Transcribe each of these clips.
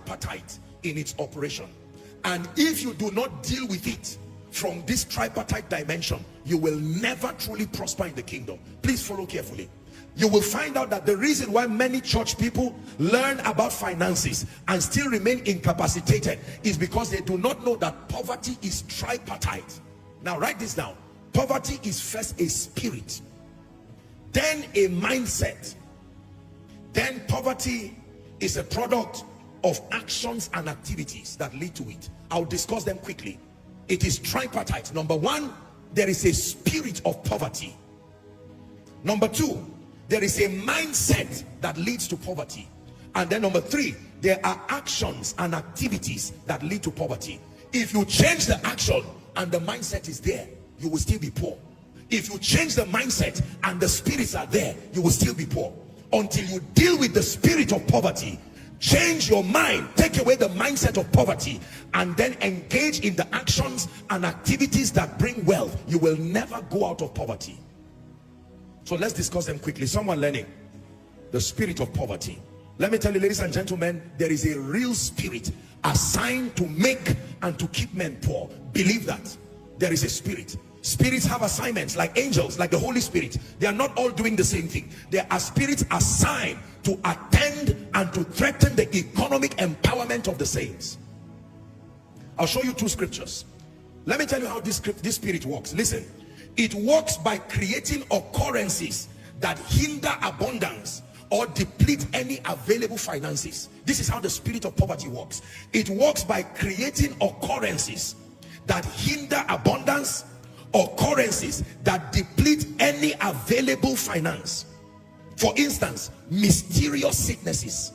tripartite in its operation. And if you do not deal with it from this tripartite dimension, you will never truly prosper in the kingdom. Please follow carefully. You will find out that the reason why many church people learn about finances and still remain incapacitated is because they do not know that poverty is tripartite. Now write this down. Poverty is first a spirit, then a mindset, then poverty is a product of actions and activities that lead to it. I'll discuss them quickly. It is tripartite. Number one, there is a spirit of poverty. Number two, there is a mindset that leads to poverty. And then number three, there are actions and activities that lead to poverty. If you change the action and the mindset is there, you will still be poor. If you change the mindset and the spirits are there, you will still be poor. Until you deal with the spirit of poverty, change your mind, take away the mindset of poverty, and then engage in the actions and activities that bring wealth, you will never go out of poverty. So let's discuss them quickly. Someone learning the spirit of poverty. Let me tell you, ladies and gentlemen, there is a real spirit assigned to make and to keep men poor. Believe that. There is a spirit. Spirits have assignments like angels, like the Holy Spirit. They are not all doing the same thing. There are spirits assigned to attend and to threaten the economic empowerment of the saints. I'll show you two scriptures. Let me tell you how this spirit works. Listen. It works by creating occurrences that hinder abundance or deplete any available finances. This is how the spirit of poverty works. It works by creating occurrences that hinder abundance, occurrences that deplete any available finance. For instance, mysterious sicknesses.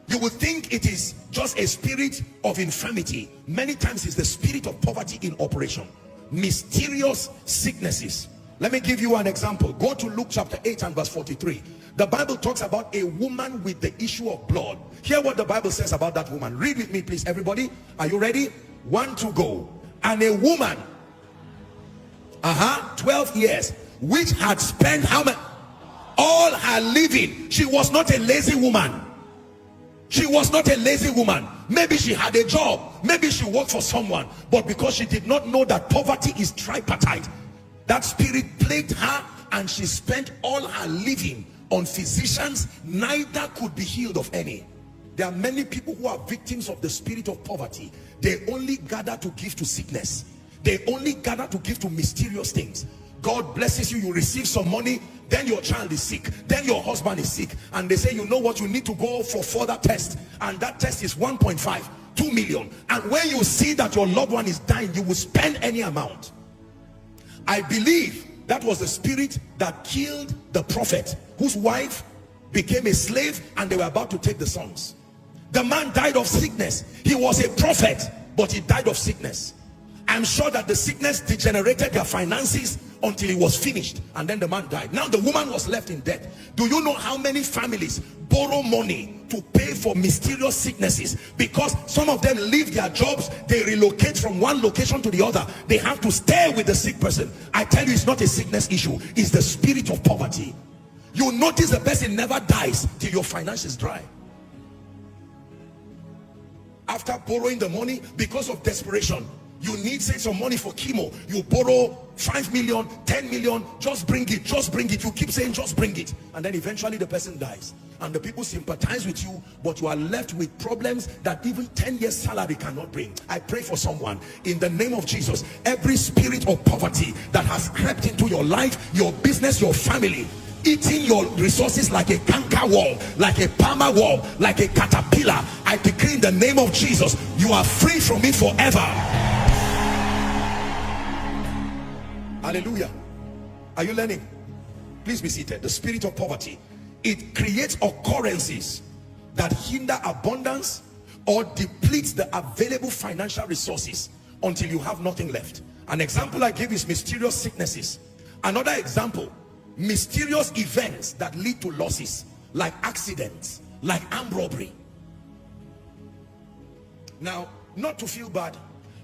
You would think it is just a spirit of infirmity. Many times it's the spirit of poverty in operation. Mysterious sicknesses. Let me give you an example. Go to Luke chapter 8 and verse 43. The Bible talks about a woman with the issue of blood. Hear what the Bible says about that woman. Read with me, please, everybody. Are you ready? 1, 2, go. And a woman, 12 years, which had spent how much? All her living. She was not a lazy woman. She was not a lazy woman. Maybe she had a job, maybe she worked for someone, but because she did not know that poverty is tripartite, that spirit plagued her, and she spent all her living on physicians. Neither could be healed of any. There are many people who are victims of the spirit of poverty. They only gather to give to sickness. They only gather to give to mysterious things. God blesses you, you receive some money, then your child is sick, then your husband is sick, and they say, you know what, you need to go for further test, and that test is 1.5, 2 million, and when you see that your loved one is dying, you will spend any amount. I believe that was the spirit that killed the prophet, whose wife became a slave, and they were about to take the sons. The man died of sickness. He was a prophet, but he died of sickness. I'm sure that the sickness degenerated their finances until it was finished, and then the man died. Now the woman was left in debt. Do you know how many families borrow money to pay for mysterious sicknesses? Because some of them leave their jobs, they relocate from one location to the other, they have to stay with the sick person. I tell you, it's not a sickness issue, it's the spirit of poverty. You notice the person never dies till your finances dry. After borrowing the money because of desperation, you need, say, some money for chemo, you borrow 5 million, 10 million, just bring it, just bring it. You keep saying just bring it, and then eventually the person dies, and the people sympathize with you, but you are left with problems that even 10 years salary cannot bring. I pray for someone in the name of Jesus. Every spirit of poverty that has crept into your life, your business, your family, eating your resources like a canker worm, like a palmer worm, like a caterpillar, I decree in the name of Jesus, you are free from it forever. Hallelujah. Are you learning? Please be seated. The spirit of poverty, it creates occurrences that hinder abundance or depletes the available financial resources until you have nothing left. An example I give is mysterious sicknesses. Another example, mysterious events that lead to losses, like accidents, like armed robbery. Now, not to feel bad,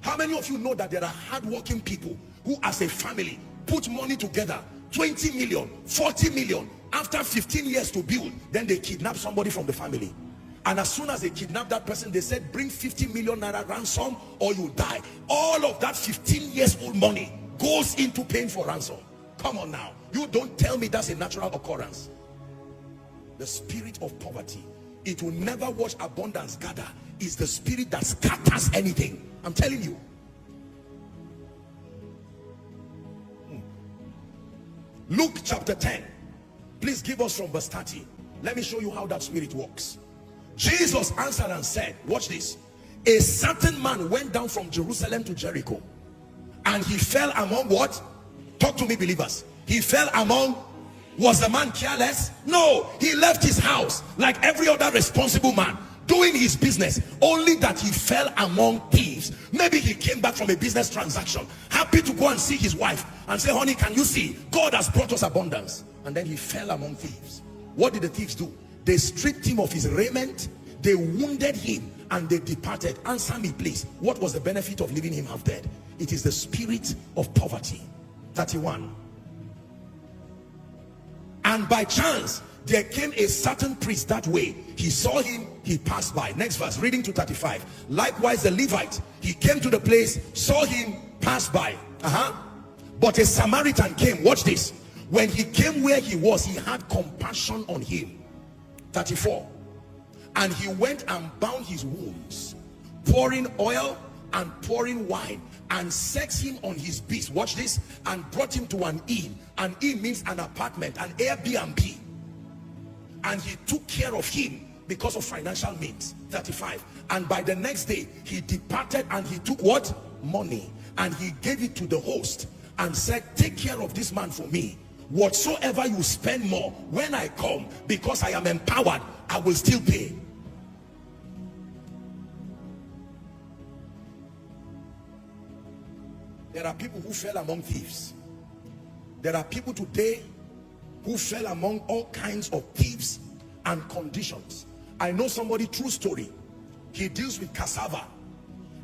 how many of you know that there are hardworking people who as a family put money together, 20 million, 40 million, after 15 years to build, then they kidnap somebody from the family? And as soon as they kidnapped that person, they said, bring 50 million naira ransom or you die. All of that 15 years old money goes into paying for ransom. Come on now. You don't tell me that's a natural occurrence. The spirit of poverty, it will never watch abundance gather. It's the spirit that scatters anything. I'm telling you. Luke chapter 10. Please give us from verse 30. Let me show you how that spirit works. Jesus answered and said, watch this. A certain man went down from Jerusalem to Jericho, and he fell among what? Talk to me, believers. He fell among, was the man careless? No, he left his house like every other responsible man, doing his business, only that he fell among thieves. Maybe he came back from a business transaction, happy to go and see his wife and say, honey, can you see? God has brought us abundance. And then he fell among thieves. What did the thieves do? They stripped him of his raiment, they wounded him, and they departed. Answer me, please. What was the benefit of leaving him half dead? It is the spirit of poverty. 31. And by chance, there came a certain priest that way. He saw him, he passed by. Next verse, reading to 35. Likewise, the Levite, he came to the place, saw him, passed by. But a Samaritan came. Watch this. When he came where he was, he had compassion on him. 34. And he went and bound his wounds, pouring oil and pouring wine, and set him on his beast. Watch this. And brought him to an inn. An inn means an apartment, an Airbnb. And he took care of him because of financial means. 35. And by the next day, he departed and he took what? Money. And he gave it to the host and said, take care of this man for me. Whatsoever you spend more, when I come, because I am empowered, I will still pay. There are people who fell among thieves. There are people today who fell among all kinds of thieves and conditions. I know somebody, true story. He deals with cassava,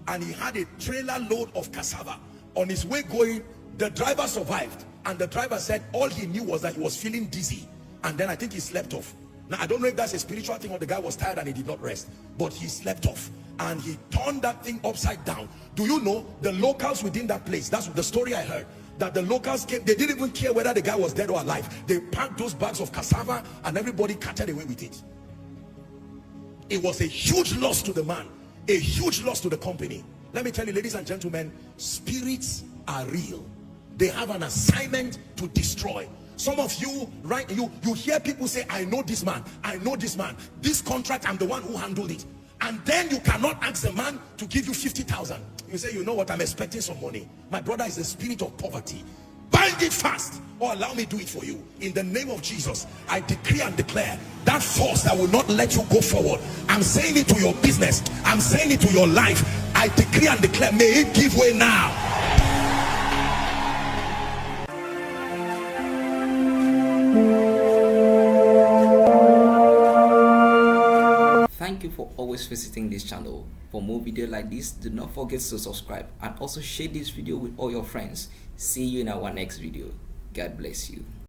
and he had a trailer load of cassava. On his way going, the driver survived, and the driver said all he knew was that he was feeling dizzy, and then I think he slept off. Now I don't know if that's a spiritual thing or the guy was tired and he did not rest, but he slept off and he turned that thing upside down. Do you know the locals within that place? That's the story I heard, that the locals came, they didn't even care whether the guy was dead or alive. They packed those bags of cassava and everybody carted away with it. It was a huge loss to the man, a huge loss to the company. Let me tell you, ladies and gentlemen, spirits are real. They have an assignment to destroy. Some of you, right, you hear people say, I know this man, I know this man, this contract, I'm the one who handled it. And then you cannot ask the man to give you 50,000. You say, you know what, I'm expecting some money. My brother is the spirit of poverty. Bind it fast, or allow me to do it for you. In the name of Jesus, I decree and declare that force that will not let you go forward. I'm saying it to your business, I'm saying it to your life. I decree and declare, may it give way now. Thank you for always visiting this channel. For more videos like this, do not forget to subscribe and also share this video with all your friends. See you in our next video. God bless you.